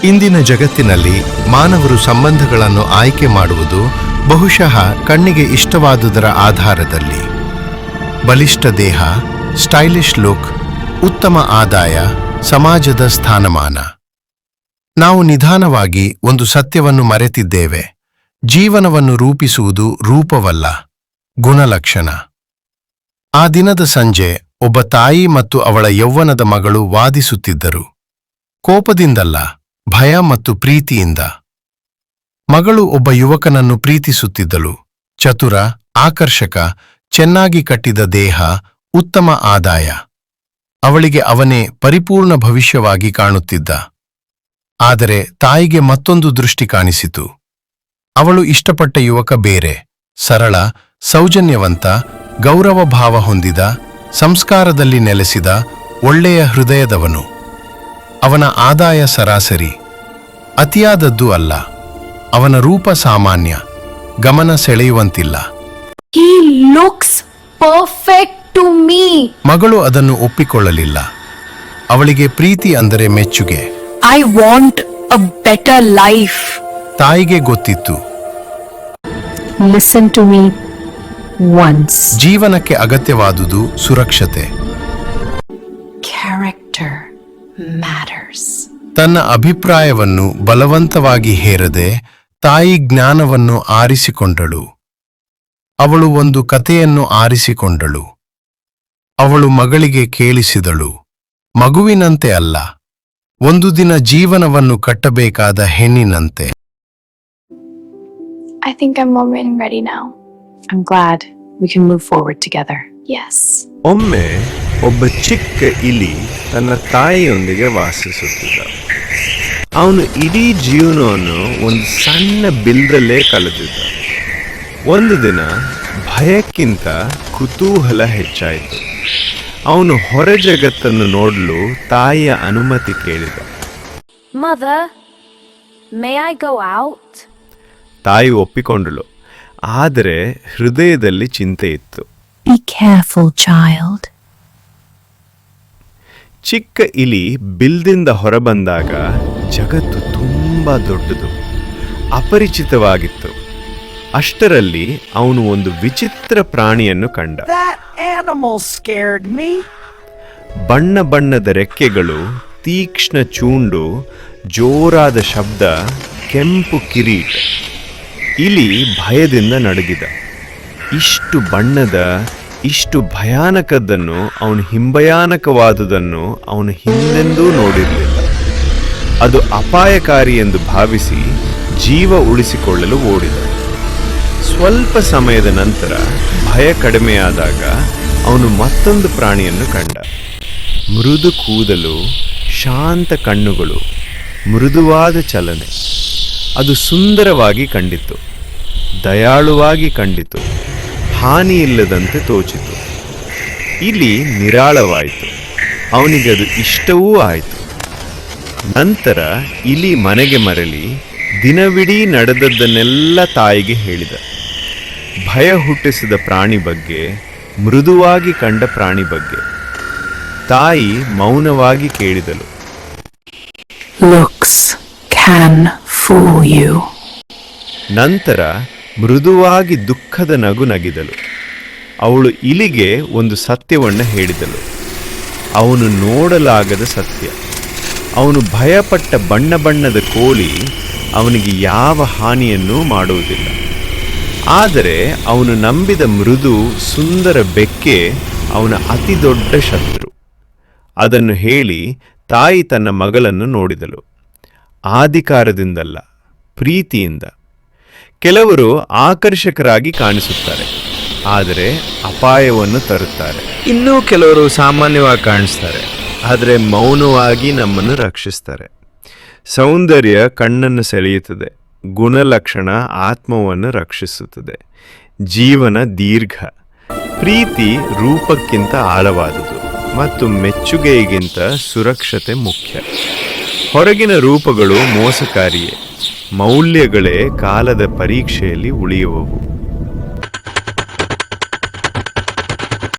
ಇಂದಿನ ಜಗತ್ತಿನಲ್ಲಿ ಮಾನವರು ಸಂಬಂಧಗಳನ್ನು ಆಯ್ಕೆ ಮಾಡುವುದು ಬಹುಶಃ ಕಣ್ಣಿಗೆ ಇಷ್ಟವಾದುದರ ಆಧಾರದಲ್ಲಿ. ಬಲಿಷ್ಠ ದೇಹ, ಸ್ಟೈಲಿಶ್ ಲುಕ್, ಉತ್ತಮ ಆದಾಯ, ಸಮಾಜದ ಸ್ಥಾನಮಾನ. ನಾವು ನಿಧಾನವಾಗಿ ಒಂದು ಸತ್ಯವನ್ನು ಮರೆತಿದ್ದೇವೆ. ಜೀವನವನ್ನು ರೂಪಿಸುವುದು ರೂಪವಲ್ಲ, ಗುಣಲಕ್ಷಣ. ಆ ದಿನದ ಸಂಜೆ ಒಬ್ಬ ತಾಯಿ ಮತ್ತು ಅವಳ ಯೌವನದ ಮಗಳು ವಾದಿಸುತ್ತಿದ್ದರು. ಕೋಪದಿಂದಲ್ಲ, ಭಯ ಮತ್ತು ಪ್ರೀತಿಯಿಂದ. ಮಗಳು ಒಬ್ಬ ಯುವಕನನ್ನು ಪ್ರೀತಿಸುತ್ತಿದ್ದಳು. ಚತುರ, ಆಕರ್ಷಕ, ಚೆನ್ನಾಗಿ ಕಟ್ಟಿದ ದೇಹ, ಉತ್ತಮ ಆದಾಯ. ಅವಳಿಗೆ ಅವನೇ ಪರಿಪೂರ್ಣ ಭವಿಷ್ಯವಾಗಿ ಕಾಣುತ್ತಿದ್ದ. ಆದರೆ ತಾಯಿಗೆ ಮತ್ತೊಂದು ದೃಷ್ಟಿ ಕಾಣಿಸಿತು. ಅವಳು ಇಷ್ಟಪಟ್ಟ ಯುವಕ ಬೇರೆ, ಸರಳ, ಸೌಜನ್ಯವಂತ, ಗೌರವ ಭಾವ ಹೊಂದಿದ, ಸಂಸ್ಕಾರದಲ್ಲಿ ನೆಲೆಸಿದ, ಒಳ್ಳೆಯ ಹೃದಯದವನು. ಅವನ ಆದಾಯ ಸರಾಸರಿ, ಅತಿಯಾದದ್ದು ಅಲ್ಲ. ಅವನ ರೂಪ ಸಾಮಾನ್ಯ, ಗಮನ ಸೆಳೆಯುವಂತಿಲ್ಲ. He looks perfect to me. ಮಗಳು ಅದನ್ನು ಒಪ್ಪಿಕೊಳ್ಳಲಿಲ್ಲ. ಅವಳಿಗೆ ಪ್ರೀತಿ ಅಂದರೆ ಮೆಚ್ಚುಗೆ. I want a better life. ತಾಯಿಗೆ ಗೊತ್ತಿತ್ತು, Listen to me once. ಜೀವನಕ್ಕೆ ಅಗತ್ಯವಾದುದು ಸುರಕ್ಷತೆ. Character matters. ತನ್ನ ಅಭಿಪ್ರಾಯವನ್ನು ಬಲವಂತವಾಗಿ ಹೇರದೆ ತಾಯಿ ಜ್ಞಾನವನ್ನು ಆರಿಸಿಕೊಂಡಳು. ಅವಳು ಒಂದು ಕಥೆಯನ್ನು ಆರಿಸಿಕೊಂಡಳು. ಅವಳು ಮಗಳಿಗೆ ಕೇಳಿಸಿದಳು, ಮಗುವಿನಂತೆ ಅಲ್ಲ, ಒಂದು ದಿನ ಜೀವನವನ್ನು ಕಟ್ಟಬೇಕಾದ ಹೆಣ್ಣಿನಂತೆ. I think I'm more than ready now. I'm glad we can move forward together. Yes. ಒಮ್ಮೆ ಒಬ್ಬ ಚಿಕ್ಕ ಇಲಿ ತನ್ನ ತಾಯಿಯೊಂದಿಗೆ ವಾಸಿಸುತ್ತಿದ್ದ. ಅವನು ಇಡೀ ಜೀವನವನ್ನು ಒಂದು ಸಣ್ಣ ಬಿಲ್ದಲ್ಲೇ ಕಳೆದಿದ್ದ. ಒಂದು ದಿನ ಭಯಕ್ಕಿಂತ ಕುತೂಹಲ ಹೆಚ್ಚಾಯಿತು. ಅವನು ಹೊರ ಜಗತ್ತನ್ನು ನೋಡಲು ತಾಯಿಯ ಅನುಮತಿ ಕೇಳಿದ. Mother, may I go out? ತಾಯಿ ಒಪ್ಪಿಕೊಂಡಳು. ಆದರೆ ಹೃದಯದಲ್ಲಿ ಚಿಂತೆ ಇತ್ತು. Be careful, child. ಚಿಕ್ಕ ಇಲಿ ಬಿಲ್ದಿಂದ ಹೊರಬಂದಾಗ ಜಗತ್ತು ತುಂಬಾ ದೊಡ್ಡದು, ಅಪರಿಚಿತವಾಗಿತ್ತು. ಅಷ್ಟರಲ್ಲಿ ಅವನು ಒಂದು ವಿಚಿತ್ರ ಪ್ರಾಣಿಯನ್ನು ಕಂಡ. That animal scared me. ಬಣ್ಣ ಬಣ್ಣದ ರೆಕ್ಕೆಗಳು, ತೀಕ್ಷ್ಣ ಚೂಂಡು, ಜೋರಾದ ಶಬ್ದ, ಕೆಂಪು ಕಿರೀಟ. ಇಲಿ ಭಯದಿಂದ ನಡುಗಿದ. ಇಷ್ಟು ಬಣ್ಣದ, ಇಷ್ಟು ಭಯಾನಕದ್ದನ್ನು, ಅವನು ಹಿಂಭಯಾನಕವಾದುದನ್ನು ಅವನು ಹಿಂದೆಂದೂ ನೋಡಿರಲಿಲ್ಲ. ಅದು ಅಪಾಯಕಾರಿ ಎಂದು ಭಾವಿಸಿ ಜೀವ ಉಳಿಸಿಕೊಳ್ಳಲು ಓಡಿದ. ಸ್ವಲ್ಪ ಸಮಯದ ನಂತರ ಭಯ ಕಡಿಮೆಯಾದಾಗ ಅವನು ಮತ್ತೊಂದು ಪ್ರಾಣಿಯನ್ನು ಕಂಡ. ಮೃದು ಕೂದಲು, ಶಾಂತ ಕಣ್ಣುಗಳು, ಮೃದುವಾದ ಚಲನೆ. ಅದು ಸುಂದರವಾಗಿ ಕಂಡಿತು, ದಯಾಳುವಾಗಿ ಕಂಡಿತು, ಹಾನಿಯಿಲ್ಲದಂತೆ ತೋಚಿತು. ಇಲಿ ನಿರಾಳವಾಯಿತು. ಅವನಿಗದು ಇಷ್ಟವೂ ಆಯಿತು. ನಂತರ ಇಲಿ ಮನೆಗೆ ಮರಳಿ ದಿನವಿಡೀ ನಡೆದದ್ದನ್ನೆಲ್ಲ ತಾಯಿಗೆ ಹೇಳಿದ. ಭಯ ಹುಟ್ಟಿಸಿದ ಪ್ರಾಣಿ ಬಗ್ಗೆ, ಮೃದುವಾಗಿ ಕಂಡ ಪ್ರಾಣಿ ಬಗ್ಗೆ. ತಾಯಿ ಮೌನವಾಗಿ ಕೇಳಿದಳು. Looks can fool you. ನಂತರ ಮೃದುವಾಗಿ ದುಃಖದ ನಗು ನಗಿದಳು. ಅವಳು ಇಲಿಗೆ ಒಂದು ಸತ್ಯವನ್ನು ಹೇಳಿದಳು. ಅವನು ನೋಡಲಾಗದ ಸತ್ಯ. ಅವನು ಭಯಪಟ್ಟ ಬಣ್ಣ ಬಣ್ಣದ ಕೋಳಿ ಅವನಿಗೆ ಯಾವ ಹಾನಿಯನ್ನೂ ಮಾಡುವುದಿಲ್ಲ. ಆದರೆ ಅವನು ನಂಬಿದ ಮೃದು ಸುಂದರ ಬೆಕ್ಕೆ ಅವನ ಅತಿ ದೊಡ್ಡ ಶತ್ರು. ಅದನ್ನು ಹೇಳಿ ತಾಯಿ ತನ್ನ ಮಗಳನ್ನು ನೋಡಿದಳು. ಆಧಿಕಾರದಿಂದಲ್ಲ, ಪ್ರೀತಿಯಿಂದ. ಕೆಲವರು ಆಕರ್ಷಕರಾಗಿ ಕಾಣಿಸುತ್ತಾರೆ, ಆದರೆ ಅಪಾಯವನ್ನು ತರುತ್ತಾರೆ. ಇನ್ನೂ ಕೆಲವರು ಸಾಮಾನ್ಯವಾಗಿ ಕಾಣಿಸ್ತಾರೆ, ಆದರೆ ಮೌನವಾಗಿ ನಮ್ಮನ್ನು ರಕ್ಷಿಸ್ತಾರೆ. ಸೌಂದರ್ಯ ಕಣ್ಣನ್ನು ಸೆಳೆಯುತ್ತದೆ, ಗುಣಲಕ್ಷಣ ಆತ್ಮವನ್ನು ರಕ್ಷಿಸುತ್ತದೆ. ಜೀವನ ದೀರ್ಘ. ಪ್ರೀತಿ ರೂಪಕ್ಕಿಂತ ಆಳವಾದುದು ಮತ್ತು ಮೆಚ್ಚುಗೆಗಿಂತ ಸುರಕ್ಷತೆ ಮುಖ್ಯ. ಹೊರಗಿನ ರೂಪಗಳು ಮೋಸಕಾರಿಯೇ, ಮೌಲ್ಯಗಳೇ ಕಾಲದ ಪರೀಕ್ಷೆಯಲ್ಲಿ ಉಳಿಯುವವು.